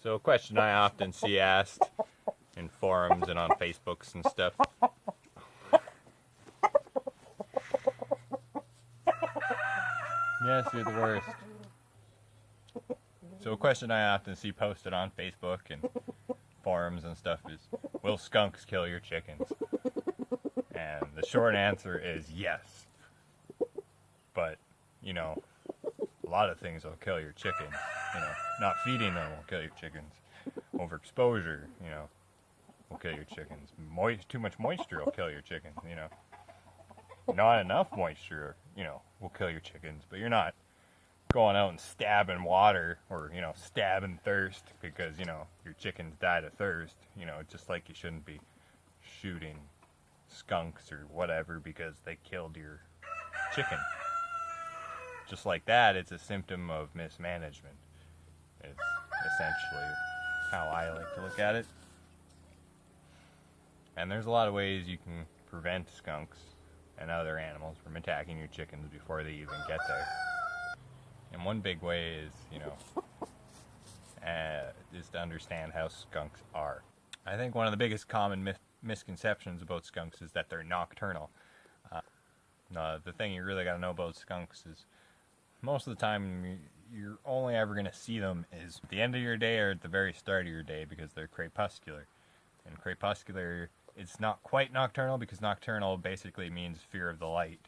So a question I often see asked in forums and on Facebooks and stuff. Yes, you're the worst. So a question I often see posted on Facebook and forums and stuff is, will skunks kill your chickens? And the short answer is yes. But, you know, a lot of things will kill your chickens. You know, not feeding them will kill your chickens. Overexposure, you know, will kill your chickens. Too much moisture will kill your chickens, you know. Not enough moisture, you know, will kill your chickens. But you're not going out and stabbing water or, you know, stabbing thirst because, you know, your chickens died of thirst. You know, just like you shouldn't be shooting skunks or whatever because they killed your chicken. Just like that, it's a symptom of mismanagement. It's essentially how I like to look at it. And there's a lot of ways you can prevent skunks and other animals from attacking your chickens before they even get there. And one big way is, you know, is to understand how skunks are. I think one of the biggest common misconceptions about skunks is that they're nocturnal. The thing you really got to know about skunks is most of the time you're only ever going to see them is at the end of your day or at the very start of your day because they're crepuscular. And crepuscular, it's not quite nocturnal because nocturnal basically means fear of the light.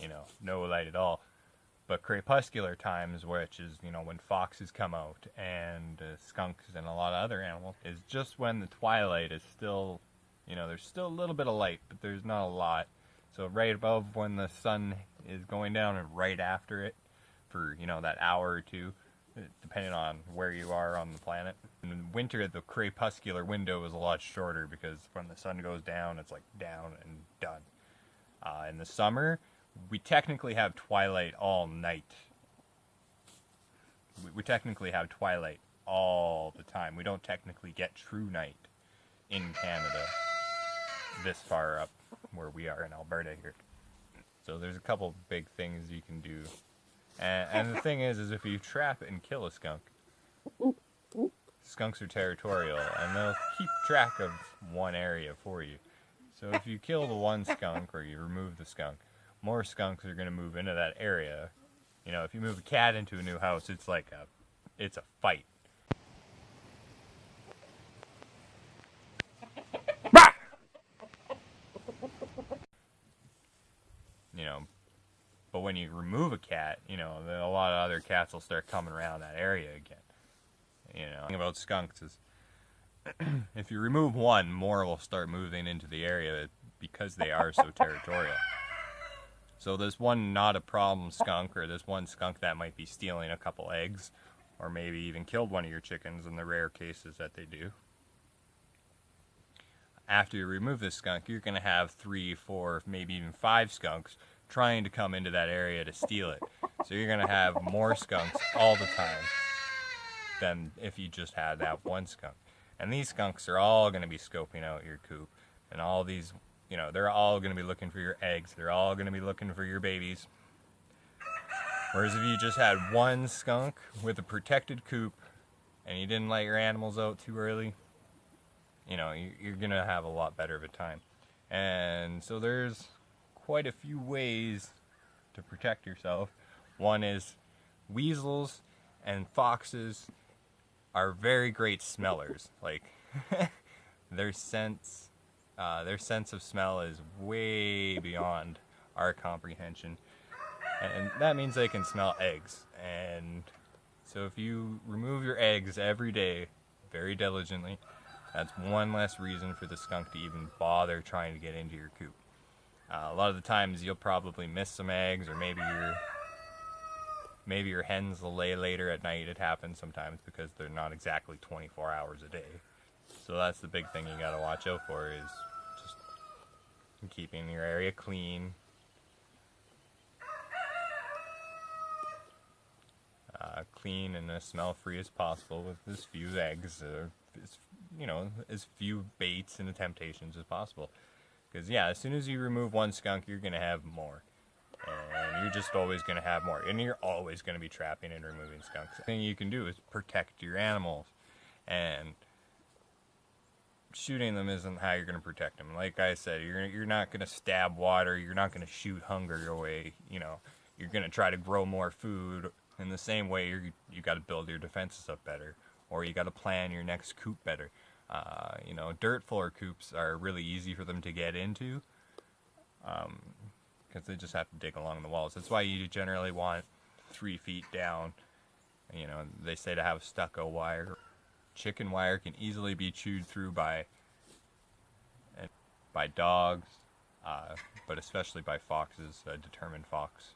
You know, no light at all. But crepuscular times, which is, you know, when foxes come out and skunks and a lot of other animals, is just when the twilight is still, you know, there's still a little bit of light, but there's not a lot. So right above when the sun is going down and right after it for, you know, that hour or two, depending on where you are on the planet. In winter, the crepuscular window is a lot shorter because when the sun goes down, it's like down and done. In the summer, we technically have twilight all night. We technically have twilight all the time. We don't technically get true night in Canada this far up where we are in Alberta here. So there's a couple big things you can do. And the thing is if you trap and kill a skunk, skunks are territorial and they'll keep track of one area for you. So if you kill the one skunk or you remove the skunk, more skunks are going to move into that area. You know, if you move a cat into a new house, it's like it's a fight. You know, but when you remove a cat, you know, then a lot of other cats will start coming around that area again. You know, the thing about skunks is if you remove one, more will start moving into the area because they are so territorial. So this one not a problem skunk, or this one skunk that might be stealing a couple eggs, or maybe even killed one of your chickens in the rare cases that they do. After you remove this skunk, you're going to have 3, 4, maybe even 5 skunks trying to come into that area to steal it. So you're going to have more skunks all the time than if you just had that one skunk. And these skunks are all going to be scoping out your coop. And all these, you know, they're all going to be looking for your eggs. They're all going to be looking for your babies. Whereas if you just had one skunk with a protected coop and you didn't let your animals out too early, you know, you're going to have a lot better of a time. And so there's quite a few ways to protect yourself. One is weasels and foxes are very great smellers. Like their sense of smell is way beyond our comprehension, and that means they can smell eggs. And so if you remove your eggs every day very diligently, that's one less reason for the skunk to even bother trying to get into your coop. A lot of the times you'll probably miss some eggs, or maybe your hens will lay later at night. It happens sometimes because they're not exactly 24 hours a day. So that's the big thing you gotta watch out for, is just keeping your area clean. Clean and as smell-free as possible with as few eggs, as few baits and temptations as possible. Because, yeah, as soon as you remove one skunk, you're going to have more. And you're just always going to have more. And you're always going to be trapping and removing skunks. The thing you can do is protect your animals. and shooting them isn't how you're going to protect them. Like I said, you're not going to stab water, you're not going to shoot hunger away, you know. You're going to try to grow more food. In the same way, you got to build your defenses up better, or you got to plan your next coop better. You know, dirt floor coops are really easy for them to get into, because they just have to dig along the walls. That's why you generally want 3 feet down. You know, they say to have stucco wire. Chicken wire can easily be chewed through by dogs, but especially by foxes, a determined fox.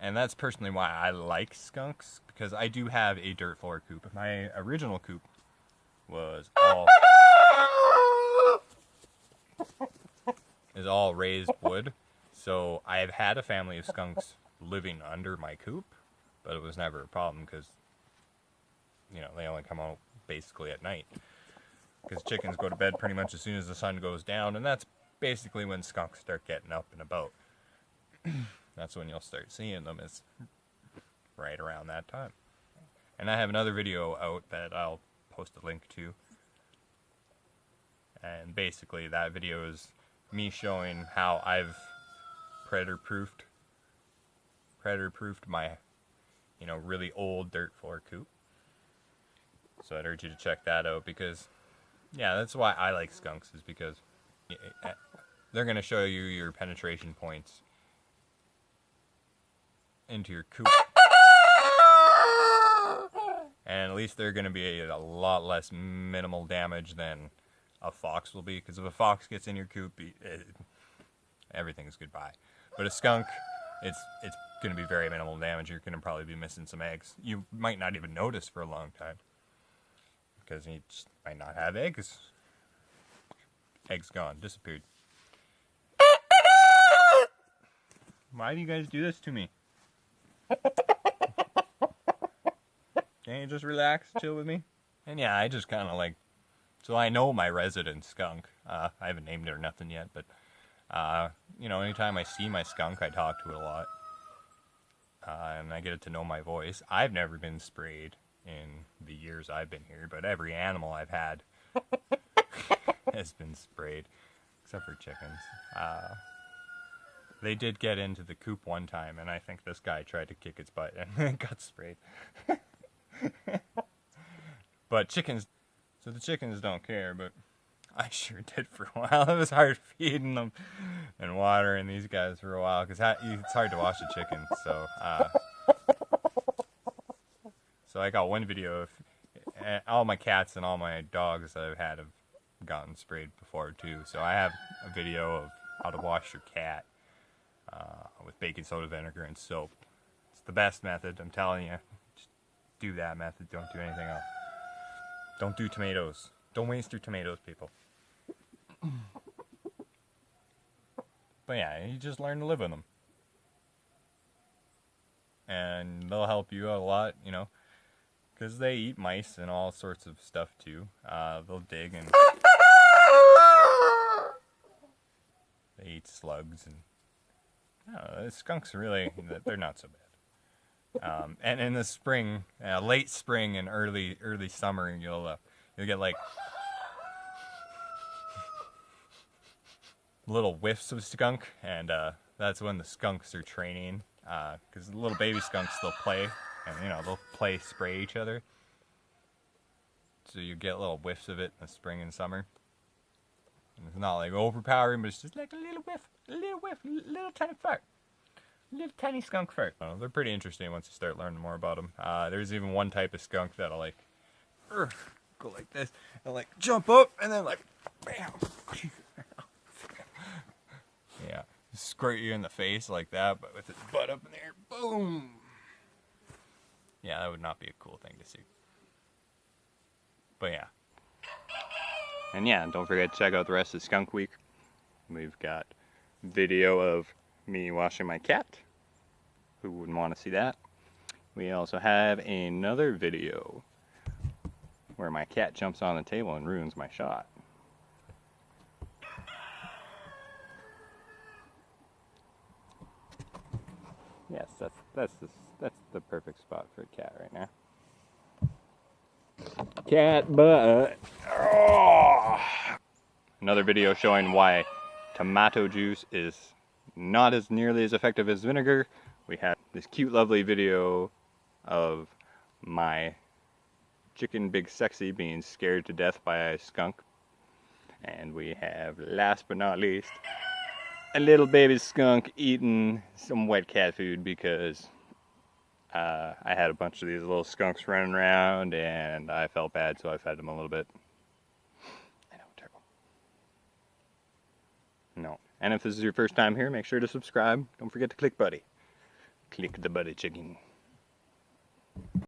And that's personally why I like skunks, because I do have a dirt floor coop. My original coop was all raised wood, so I have had a family of skunks living under my coop, but it was never a problem because, you know, they only come out basically at night, because chickens go to bed pretty much as soon as the sun goes down, and that's basically when skunks start getting up and about. That's when you'll start seeing them, is right around that time. And I have another video out that I'll post a link to, and basically that video is me showing how I've predator-proofed my, you know, really old dirt floor coop. So I'd urge you to check that out, because, yeah, that's why I like skunks, is because they're going to show you your penetration points into your coop. And at least they're going to be a lot less minimal damage than a fox will be, because if a fox gets in your coop, everything is goodbye. But a skunk, it's going to be very minimal damage. You're going to probably be missing some eggs. You might not even notice for a long time, because he just might not have eggs. Eggs gone, disappeared. Why do you guys do this to me? Can't you just relax, chill with me? And yeah, I just kind of like, so I know my resident skunk. I haven't named it or nothing yet, but you know, anytime I see my skunk, I talk to it a lot, and I get it to know my voice. I've never been sprayed in the years I've been here, but every animal I've had has been sprayed, except for chickens. They did get into the coop one time, and I think this guy tried to kick its butt and got sprayed. But chickens, so the chickens don't care, but I sure did for a while. It was hard feeding them and watering these guys for a while, because it's hard to watch a chicken. So, so I got one video of all my cats and all my dogs that I've had have gotten sprayed before too. So I have a video of how to wash your cat with baking soda, vinegar, and soap. It's the best method, I'm telling you. Just do that method. Don't do anything else. Don't do tomatoes. Don't waste your tomatoes, people. But yeah, you just learn to live with them. And they'll help you out a lot, you know, because they eat mice and all sorts of stuff too. They'll dig and they eat slugs, and I don't know, the skunks are really, they're not so bad. And in the spring, late spring and early summer, you'll get like little whiffs of skunk, and that's when the skunks are training, because the little baby skunks, they'll play, and you know, they'll play spray each other, so you get little whiffs of it in the spring and summer. And it's not like overpowering, but it's just like a little whiff, little tiny fart, little tiny skunk fart. They're pretty interesting once you start learning more about them. There's even one type of skunk that'll like go like this and like jump up and then like bam. Yeah, squirt you in the face like that, but with its butt up in the air, boom. Yeah, that would not be a cool thing to see. But yeah. And yeah, don't forget to check out the rest of Skunk Week. We've got video of me washing my cat. Who wouldn't want to see that? We also have another video where my cat jumps on the table and ruins my shot. Yes, that's the perfect spot for a cat right now. cat butt. Oh. Another video showing why tomato juice is not as nearly as effective as vinegar. We have this cute, lovely video of my chicken Big Sexy being scared to death by a skunk. And we have, last but not least, a little baby skunk eating some wet cat food because I had a bunch of these little skunks running around and I felt bad, so I fed them a little bit. I know, terrible. No. And if this is your first time here, make sure to subscribe. Don't forget to click buddy. Click the buddy chicken.